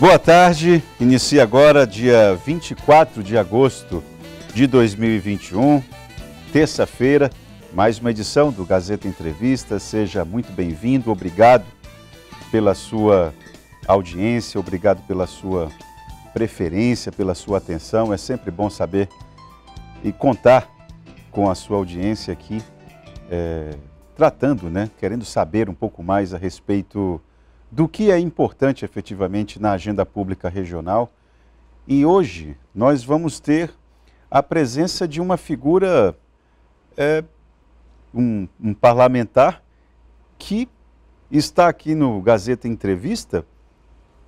Boa tarde, inicia agora dia 24 de agosto de 2021, terça-feira, mais uma edição do Gazeta Entrevista. Seja muito bem-vindo, obrigado pela sua audiência, obrigado pela sua preferência, pela sua atenção. É sempre bom saber e contar com a sua audiência aqui, tratando, querendo saber um pouco mais a respeito do que é importante efetivamente na agenda pública regional. E hoje nós vamos ter a presença de uma figura, um parlamentar que está aqui no Gazeta Entrevista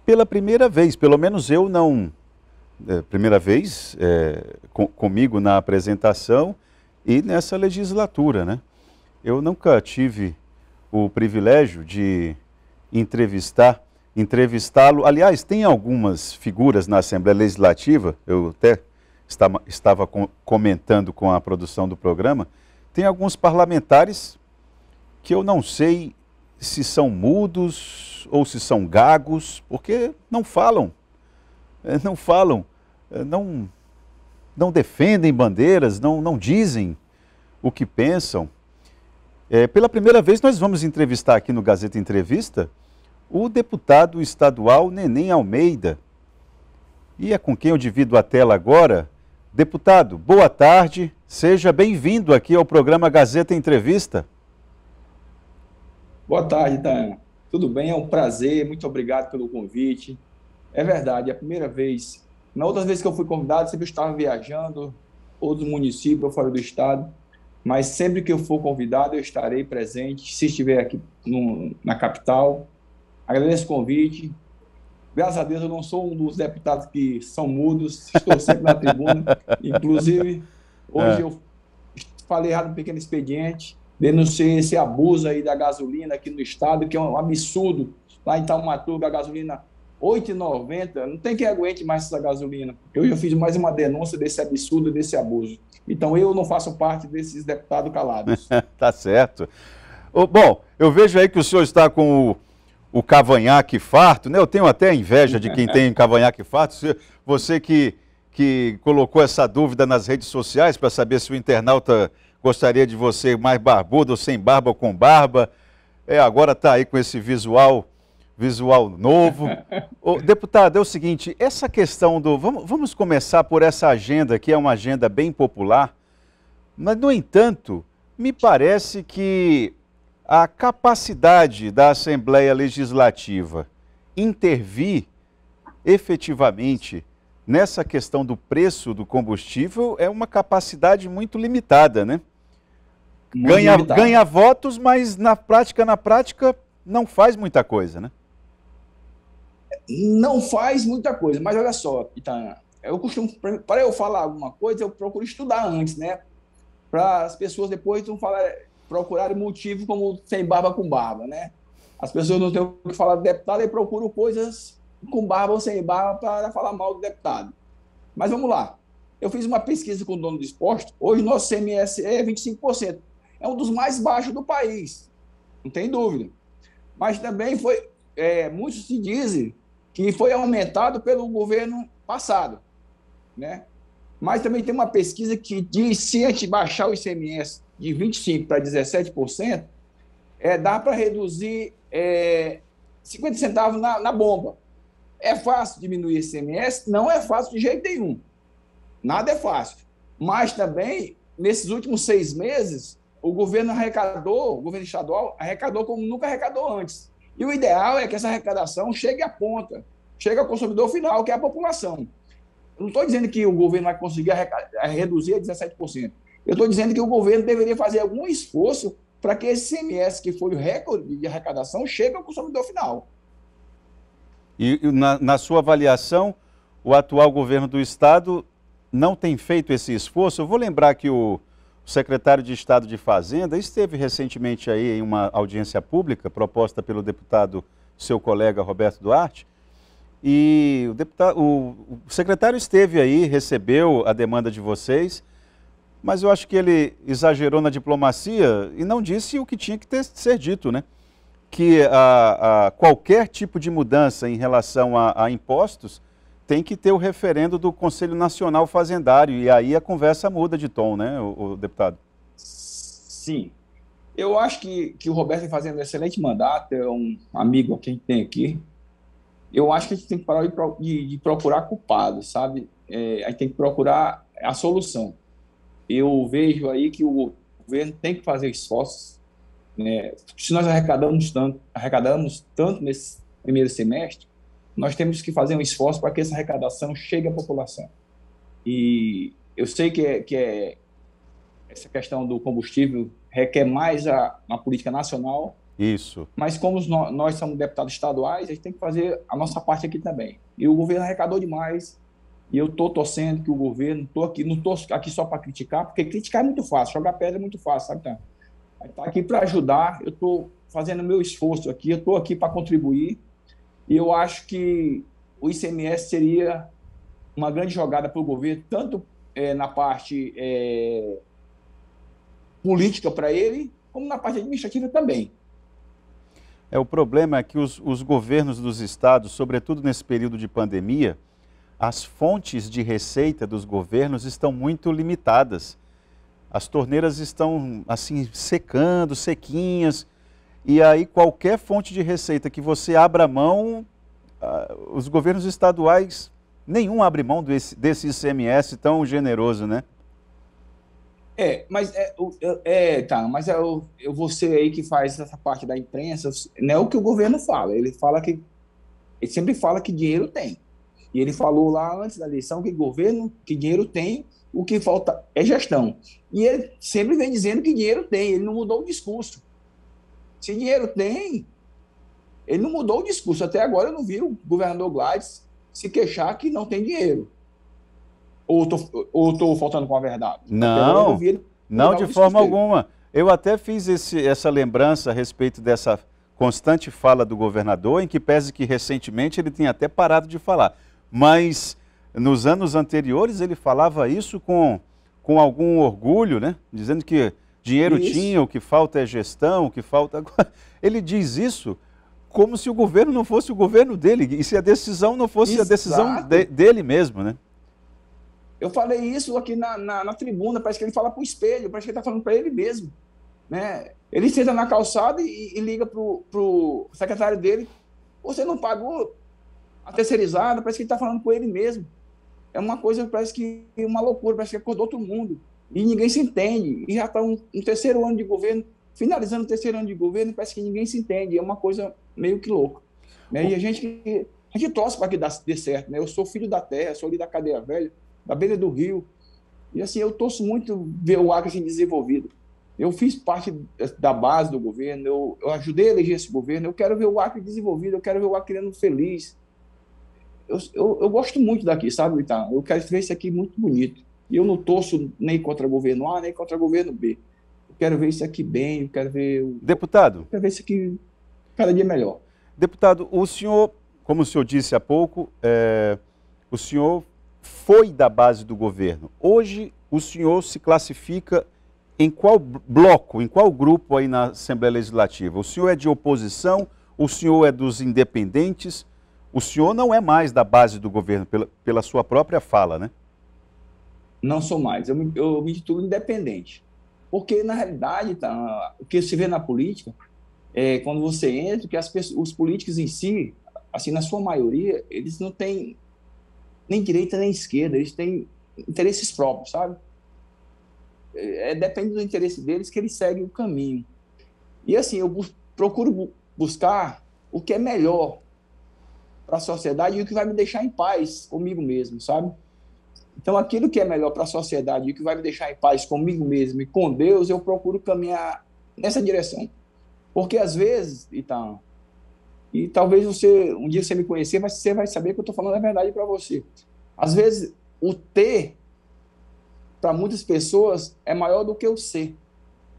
pela primeira vez, pelo menos eu não, primeira vez comigo na apresentação e nessa legislatura, Eu nunca tive o privilégio de entrevistá-lo. Aliás, tem algumas figuras na Assembleia Legislativa, eu até estava comentando com a produção do programa, tem alguns parlamentares que eu não sei se são mudos ou se são gagos, porque não falam, não defendem bandeiras, não dizem o que pensam. Pela primeira vez nós vamos entrevistar aqui no Gazeta Entrevista o deputado estadual Neném Almeida. E é com quem eu divido a tela agora. Deputado, boa tarde, seja bem-vindo aqui ao programa Gazeta Entrevista. Boa tarde, Tânia. Tudo bem? É um prazer, muito obrigado pelo convite. É verdade, é a primeira vez. Na outra vez que eu fui convidado, sempre eu estava viajando, ou do município ou fora do estado, mas sempre que eu for convidado, eu estarei presente, se estiver aqui na capital. Agradeço o convite. Graças a Deus eu não sou um dos deputados que são mudos, estou sempre na tribuna. Inclusive, hoje eu falei errado um pequeno expediente, denunciei esse abuso aí da gasolina aqui no estado, que é um absurdo. Lá em Taumatuba, a gasolina R$ 8,90, não tem quem aguente mais essa gasolina. Eu já fiz mais uma denúncia desse absurdo, desse abuso. Então eu não faço parte desses deputados calados. Tá certo. Bom, eu vejo aí que o senhor está com o cavanhaque farto, Eu tenho até inveja de quem tem cavanhaque farto. Você que colocou essa dúvida nas redes sociais para saber se o internauta gostaria de você mais barbudo ou sem barba ou com barba. Agora está aí com esse visual novo. Deputado, é o seguinte, essa questão do... Vamos começar por essa agenda, que é uma agenda bem popular, mas, no entanto, me parece que a capacidade da Assembleia Legislativa intervir efetivamente nessa questão do preço do combustível é uma capacidade muito limitada, Ganha votos, mas na prática não faz muita coisa, Não faz muita coisa, mas olha só, Itana, eu costumo, para eu falar alguma coisa, eu procuro estudar antes, Para as pessoas depois não procurarem motivo como sem barba com barba, As pessoas não têm o que falar do deputado e procuram coisas com barba ou sem barba para falar mal do deputado. Mas vamos lá. Eu fiz uma pesquisa com o dono do esporte, hoje nosso CMS é 25%. É um dos mais baixos do país, não tem dúvida. Mas também muitos se dizem que foi aumentado pelo governo passado, Mas também tem uma pesquisa que diz que se a gente baixar o ICMS de 25% para 17%, dá para reduzir 50 centavos na bomba. É fácil diminuir o ICMS? Não é fácil de jeito nenhum. Nada é fácil. Mas também, nesses últimos 6 meses, o governo estadual arrecadou como nunca arrecadou antes. E o ideal é que essa arrecadação chegue à ponta, chegue ao consumidor final, que é a população. Eu não estou dizendo que o governo vai conseguir reduzir a 17%. Eu estou dizendo que o governo deveria fazer algum esforço para que esse ICMS, que foi o recorde de arrecadação, chegue ao consumidor final. E na sua avaliação, o atual governo do Estado não tem feito esse esforço? Eu vou lembrar que o secretário de Estado de Fazenda esteve recentemente aí em uma audiência pública proposta pelo deputado, seu colega Roberto Duarte, e o secretário esteve aí, recebeu a demanda de vocês, mas eu acho que ele exagerou na diplomacia e não disse o que tinha que ser dito, que qualquer tipo de mudança em relação a impostos tem que ter o referendo do Conselho Nacional Fazendário, e aí a conversa muda de tom, né, o deputado? Sim. Eu acho que o Roberto vem fazendo um excelente mandato, é um amigo que a gente tem aqui. Eu acho que a gente tem que parar de procurar culpados, sabe? A gente tem que procurar a solução. Eu vejo aí que o governo tem que fazer esforços, né? Se nós arrecadamos tanto nesse primeiro semestre, nós temos que fazer um esforço para que essa arrecadação chegue à população. E eu sei que essa questão do combustível requer mais uma política nacional. Isso. Mas como nós somos deputados estaduais, a gente tem que fazer a nossa parte aqui também. E o governo arrecadou demais, e eu estou torcendo que o governo, não estou aqui só para criticar, porque criticar é muito fácil, jogar pedra é muito fácil, sabe? Então, está aqui para ajudar, eu estou fazendo o meu esforço aqui, eu estou aqui para contribuir, e eu acho que o ICMS seria uma grande jogada para o governo, tanto na parte política para ele, como na parte administrativa também. O problema é que os governos dos estados, sobretudo nesse período de pandemia, as fontes de receita dos governos estão muito limitadas. As torneiras estão assim secando, sequinhas, e aí qualquer fonte de receita que você abra mão, os governos estaduais, nenhum abre mão desse ICMS tão generoso, né? Mas você aí que faz essa parte da imprensa, não é o que o governo fala. Ele sempre fala que dinheiro tem. E ele falou lá antes da eleição que dinheiro tem, o que falta é gestão. E ele sempre vem dizendo que dinheiro tem, ele não mudou o discurso. Se dinheiro tem, ele não mudou o discurso. Até agora eu não vi o governador Gladys se queixar que não tem dinheiro. Ou estou faltando com a verdade? Não, não de forma alguma. Eu até fiz essa lembrança a respeito dessa constante fala do governador, em que pese que recentemente ele tinha até parado de falar. Mas nos anos anteriores ele falava isso com algum orgulho, né? Dizendo que dinheiro tinha, o que falta é gestão, o que falta... Ele diz isso como se o governo não fosse o governo dele, e se a decisão não fosse a decisão dele mesmo, né? Eu falei isso aqui na tribuna, parece que ele fala para o espelho, parece que ele está falando para ele mesmo, né? Ele senta na calçada e liga para o secretário dele, você não pagou a terceirizada, parece que ele está falando com ele mesmo. É uma coisa, parece que uma loucura, parece que acordou todo mundo, e ninguém se entende, e já está um terceiro ano de governo, finalizando o terceiro ano de governo, parece que ninguém se entende, é uma coisa meio que louca, né? E a gente torce para que dê certo, né? Eu sou filho da terra, sou ali da Cadeia Velha, da beira do rio, e assim, eu torço muito ver o Acre assim, desenvolvido. Eu fiz parte da base do governo, eu ajudei a eleger esse governo, eu quero ver o Acre desenvolvido, eu quero ver o Acreano feliz. Eu gosto muito daqui, sabe, Ita? Eu quero ver isso aqui muito bonito. E eu não torço nem contra o governo A, nem contra o governo B. Eu quero ver isso aqui bem, eu quero ver... Deputado. Eu quero ver isso aqui cada dia melhor. Deputado, o senhor, como o senhor disse há pouco, o senhor foi da base do governo. Hoje, o senhor se classifica em qual bloco, em qual grupo aí na Assembleia Legislativa? O senhor é de oposição? O senhor é dos independentes? O senhor não é mais da base do governo, pela sua própria fala, né? Não sou mais. Eu me intitulo independente. Porque, na realidade, o que se vê na política, quando você entra, que os políticos em si, assim, na sua maioria, eles não têm nem direita nem esquerda, eles têm interesses próprios, sabe? Depende do interesse deles que eles seguem o caminho. E assim, eu procuro buscar o que é melhor para a sociedade e o que vai me deixar em paz comigo mesmo, sabe? Então, aquilo que é melhor para a sociedade e o que vai me deixar em paz comigo mesmo e com Deus, eu procuro caminhar nessa direção. Porque às vezes, então, e talvez um dia você me conhecer, mas você vai saber que eu estou falando a verdade para você. Às vezes, o ter, para muitas pessoas, é maior do que o ser.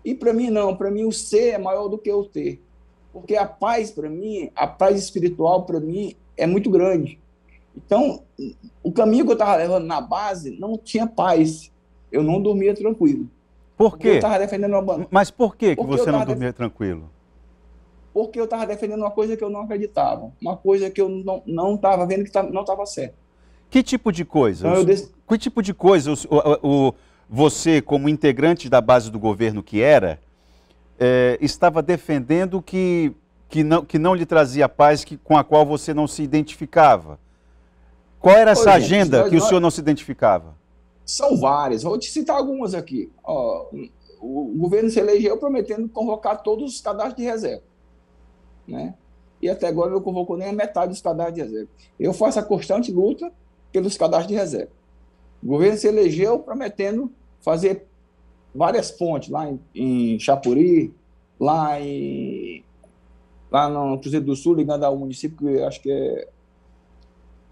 E para mim, não. Para mim, o ser é maior do que o ter. Porque a paz, para mim, a paz espiritual, para mim, é muito grande. Então, o caminho que eu estava levando na base não tinha paz. Eu não dormia tranquilo. Por quê? Eu estava defendendo uma bandeira. Mas por que você não dormia tranquilo? porque eu estava defendendo uma coisa que eu não acreditava, uma coisa que eu não estava vendo que não estava certo. Que tipo de coisa? Então, Que tipo de coisa você, como integrante da base do governo que era, estava defendendo que não lhe trazia paz, com a qual você não se identificava? Qual era essa agenda que o senhor não se identificava? São várias, vou te citar algumas aqui. Ó, o governo se elegeu prometendo convocar todos os cadastros de reserva, né? E até agora não convocou nem a metade dos cadastros de reserva. Eu faço a constante luta pelos cadastros de reserva. O governo se elegeu prometendo fazer várias pontes lá em Chapuri, lá no Cruzeiro do Sul, ligando ao município que acho que é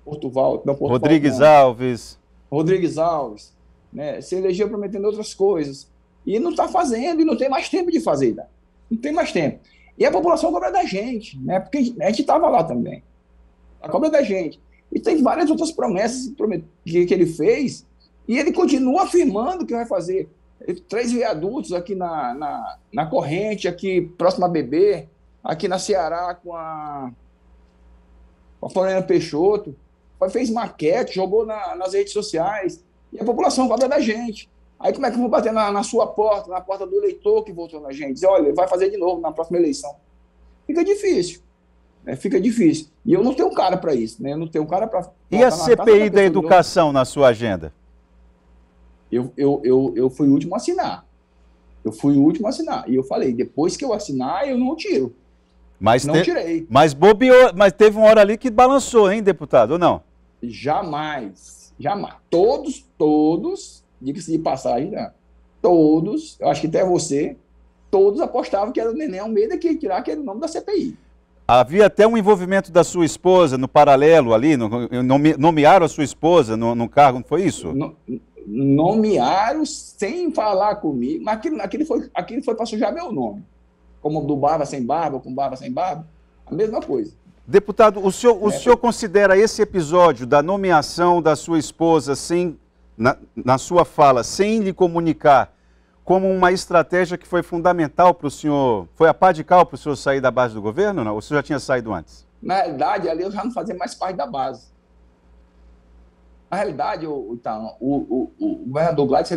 Porto Valdo, não, Porto Rodrigues Valdo, Alves. Rodrigues Alves, né? Se elegeu prometendo outras coisas. E não está fazendo, e não tem mais tempo de fazer. Né? Não tem mais tempo. E a população cobra da gente, né? Porque a gente estava lá também. A cobra da gente. E tem várias outras promessas que ele fez, e ele continua afirmando que vai fazer 3 viadutos aqui na corrente, aqui próximo a Bebê, aqui na Ceará com a Floriana Peixoto, fez maquete, jogou nas redes sociais, e a população cobra da gente. Aí como é que eu vou bater na sua porta, na porta do eleitor que votou na gente? Dizer, olha, vai fazer de novo na próxima eleição. Fica difícil. Fica difícil. E eu não tenho cara para isso, né? Eu não tenho cara para... E a CPI da educação na sua agenda? Eu fui o último a assinar. Eu fui o último a assinar. E eu falei, depois que eu assinar, eu não tiro. Não tirei. Mas bobeou, mas teve uma hora ali que balançou, hein, deputado, ou não? Jamais. Jamais. Todos, diga-se de passagem, né? Todos, eu acho que até você, todos apostavam que era o Neném Almeida que ia tirar aquele nome da CPI. Havia até um envolvimento da sua esposa no paralelo ali, nomearam a sua esposa no cargo, não foi isso? Nomearam sem falar comigo, mas aquilo foi para sujar meu nome. Como do barba sem barba, com barba sem barba, a mesma coisa. Deputado, o senhor considera esse episódio da nomeação da sua esposa na sua fala, sem lhe comunicar, como uma estratégia que foi fundamental para o senhor, foi a pá de cal para o senhor sair da base do governo, não? Ou o senhor já tinha saído antes? Na realidade, ali eu já não fazia mais parte da base. Na realidade, o governador Gladys,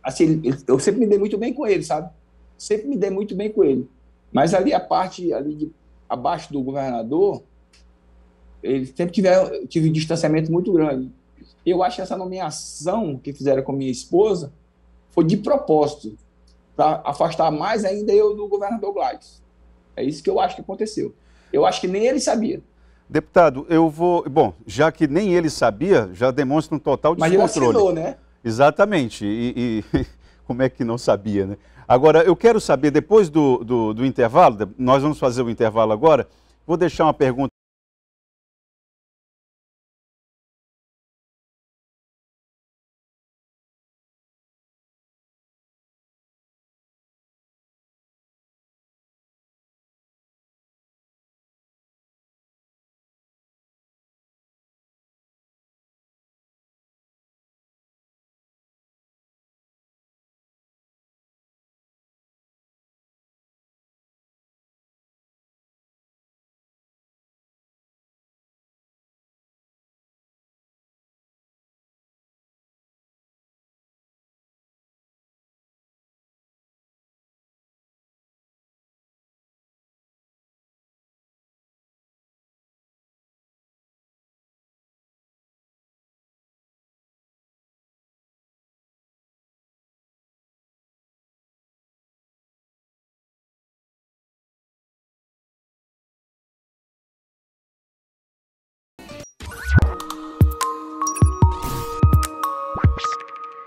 assim, eu sempre me dei muito bem com ele, sabe? Sempre me dei muito bem com ele. Mas ali a parte abaixo do governador, ele sempre tive um distanciamento muito grande. Eu acho que essa nomeação que fizeram com minha esposa foi de propósito, para afastar mais ainda eu do governador Gladys. É isso que eu acho que aconteceu. Eu acho que nem ele sabia. Deputado, bom, já que nem ele sabia, já demonstra um total descontrole. Mas ele assinou, né? Exatamente. E como é que não sabia, né? Agora, eu quero saber, depois do intervalo, nós vamos fazer o intervalo agora, vou deixar uma pergunta